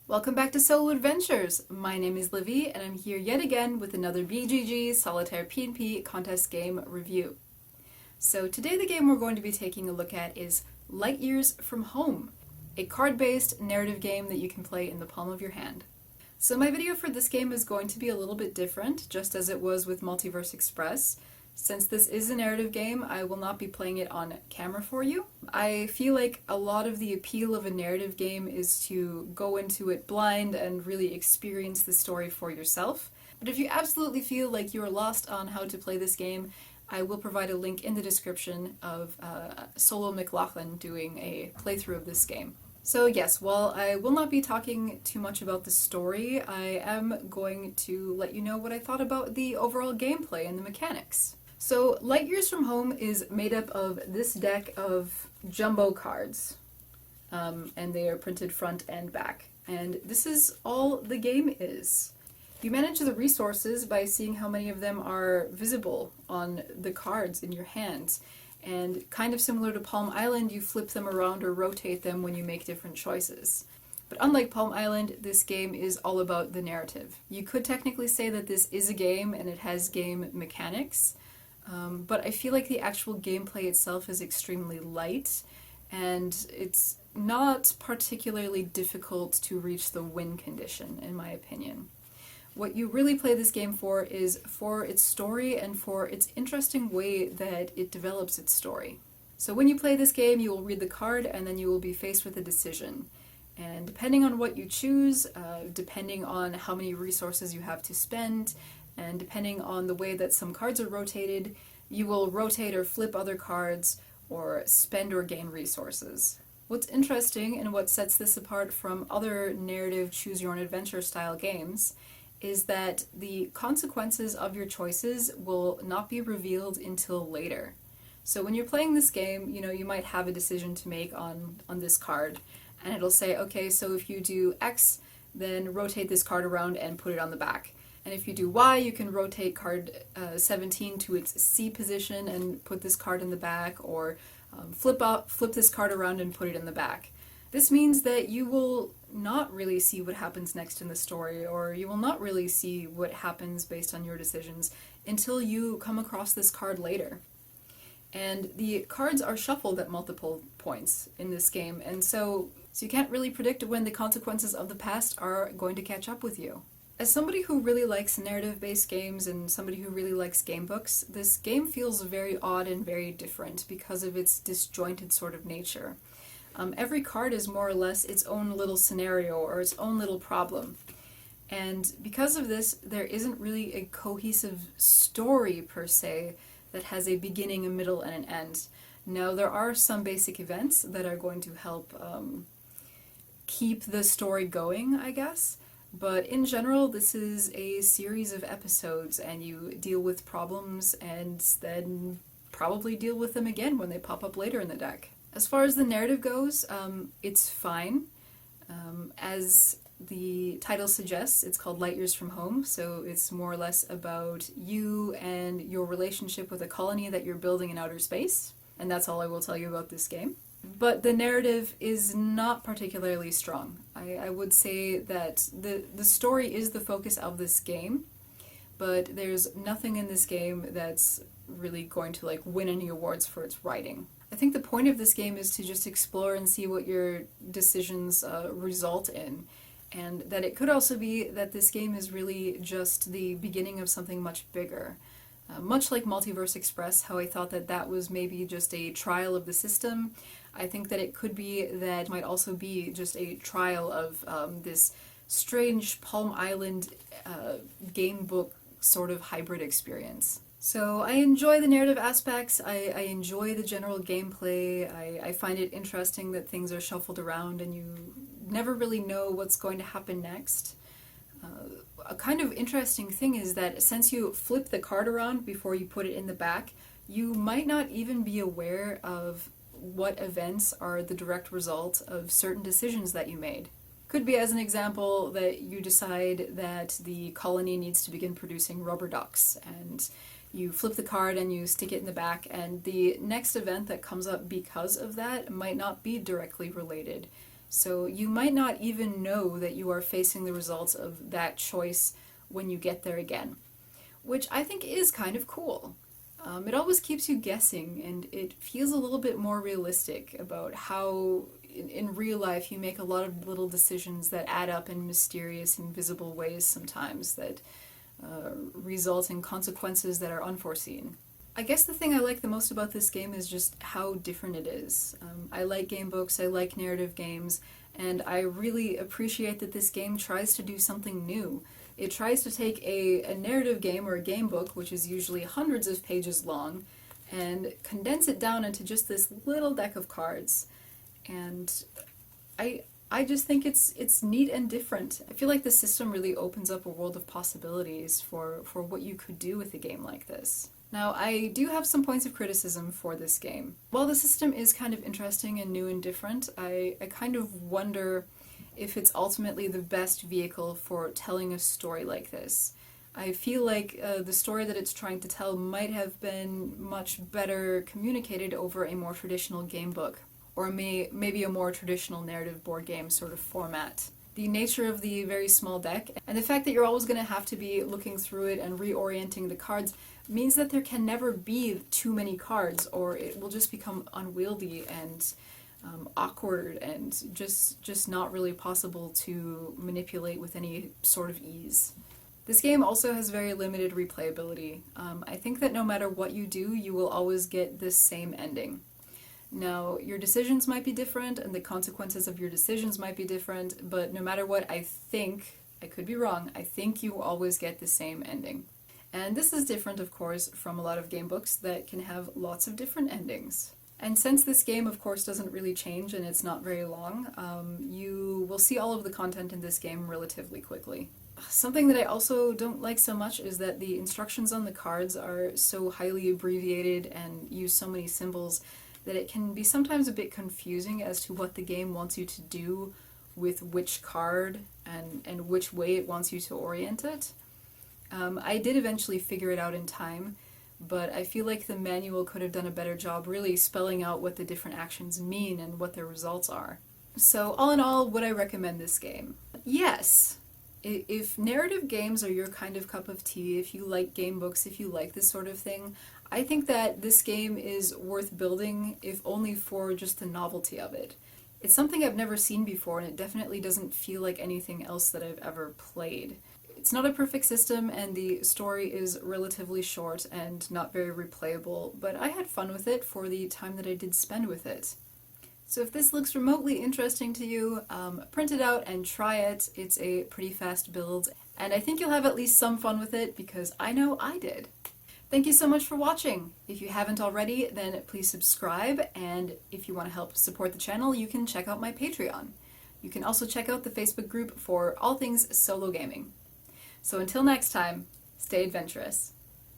Welcome back to Solo Adventures! My name is Livy, and I'm here yet again with another BGG Solitaire PnP contest game review. So today the game we're going to be taking a look at is Lightyears from Home, a card-based narrative game that you can play in the palm of your hand. So my video for this game is going to be a little bit different, just as it was with Multiverse Express. Since this is a narrative game, I will not be playing it on camera for you. I feel like a lot of the appeal of a narrative game is to go into it blind and really experience the story for yourself. But if you absolutely feel like you are lost on how to play this game, I will provide a link in the description of Solo McLaughlin doing a playthrough of this game. So yes, while I will not be talking too much about the story, I am going to let you know what I thought about the overall gameplay and the mechanics. So Lightyears from Home is made up of this deck of jumbo cards, and they are printed front and back. And this is all the game is. You manage the resources by seeing how many of them are visible on the cards in your hands. And kind of similar to Palm Island, you flip them around or rotate them when you make different choices. But unlike Palm Island, this game is all about the narrative. You could technically say that this is a game and it has game mechanics, but I feel like the actual gameplay itself is extremely light, and it's not particularly difficult to reach the win condition, in my opinion. What you really play this game for is for its story and for its interesting way that it develops its story. So when you play this game, you will read the card and then you will be faced with a decision. And depending on what you choose, depending on how many resources you have to spend, and depending on the way that some cards are rotated, you will rotate or flip other cards or spend or gain resources. What's interesting and what sets this apart from other narrative choose-your-own-adventure style games is that the consequences of your choices will not be revealed until later. So when you're playing this game, you might have a decision to make on this card, and it'll say, okay, so if you do X, then rotate this card around and put it on the back. And if you do Y, you can rotate card 17 to its C position and put this card in the back, or flip this card around and put it in the back. This means that you will not really see what happens next in the story, or you will not really see what happens based on your decisions until you come across this card later. And the cards are shuffled at multiple points in this game, and so you can't really predict when the consequences of the past are going to catch up with you. As somebody who really likes narrative-based games and somebody who really likes game books, this game feels very odd and very different because of its disjointed sort of nature. Every card is more or less its own little scenario or its own little problem. And because of this, there isn't really a cohesive story per se that has a beginning, a middle, and an end. Now, there are some basic events that are going to help keep the story going, I guess. But in general, this is a series of episodes, and you deal with problems and then probably deal with them again when they pop up later in the deck. As far as the narrative goes, it's fine. As the title suggests, it's called Lightyears from Home, so it's more or less about you and your relationship with a colony that you're building in outer space, and that's all I will tell you about this game. But the narrative is not particularly strong. I would say that the story is the focus of this game, but there's nothing in this game that's really going to win any awards for its writing. I think the point of this game is to just explore and see what your decisions result in, and that it could also be that this game is really just the beginning of something much bigger. Much like Multiverse Express, how I thought that that was maybe just a trial of the system, I think that it could be that it might also be just a trial of this strange Palm Island game book sort of hybrid experience. So I enjoy the narrative aspects, I enjoy the general gameplay, I find it interesting that things are shuffled around and you never really know what's going to happen next. A kind of interesting thing is that since you flip the card around before you put it in the back, you might not even be aware of what events are the direct result of certain decisions that you made. Could be, as an example, that you decide that the colony needs to begin producing rubber ducks, and you flip the card and you stick it in the back, and the next event that comes up because of that might not be directly related So you might not even know that you are facing the results of that choice when you get there again, which I think is kind of cool. It always keeps you guessing, and it feels a little bit more realistic about how, in real life, you make a lot of little decisions that add up in mysterious, invisible ways sometimes that result in consequences that are unforeseen. I guess the thing I like the most about this game is just how different it is. I like game books, I like narrative games, and I really appreciate that this game tries to do something new. It tries to take a narrative game or a game book, which is usually hundreds of pages long, and condense it down into just this little deck of cards. And I just think it's neat and different. I feel like the system really opens up a world of possibilities for what you could do with a game like this. Now, I do have some points of criticism for this game. While the system is kind of interesting and new and different, I kind of wonder if it's ultimately the best vehicle for telling a story like this. I feel like the story that it's trying to tell might have been much better communicated over a more traditional game book, or maybe a more traditional narrative board game sort of format. The nature of the very small deck, and the fact that you're always going to have to be looking through it and reorienting the cards, means that there can never be too many cards, or it will just become unwieldy and awkward and just not really possible to manipulate with any sort of ease. This game also has very limited replayability. I think that no matter what you do, you will always get this same ending. Now, your decisions might be different, and the consequences of your decisions might be different, but no matter what, I think, I could be wrong, I think you always get the same ending. And this is different, of course, from a lot of game books that can have lots of different endings. And since this game, of course, doesn't really change and it's not very long, you will see all of the content in this game relatively quickly. Something that I also don't like so much is that the instructions on the cards are so highly abbreviated and use so many symbols that it can be sometimes a bit confusing as to what the game wants you to do with which card and which way it wants you to orient it. I did eventually figure it out in time, but I feel like the manual could have done a better job really spelling out what the different actions mean and what their results are. So all in all, would I recommend this game? Yes! If narrative games are your kind of cup of tea, if you like game books, if you like this sort of thing, I think that this game is worth building, if only for just the novelty of it. It's something I've never seen before, and it definitely doesn't feel like anything else that I've ever played. It's not a perfect system, and the story is relatively short and not very replayable, but I had fun with it for the time that I did spend with it. So if this looks remotely interesting to you, print it out and try it. It's a pretty fast build, and I think you'll have at least some fun with it, because I know I did. Thank you so much for watching. If you haven't already, then please subscribe, and if you want to help support the channel, you can check out my Patreon. You can also check out the Facebook group for all things solo gaming. So until next time, stay adventurous.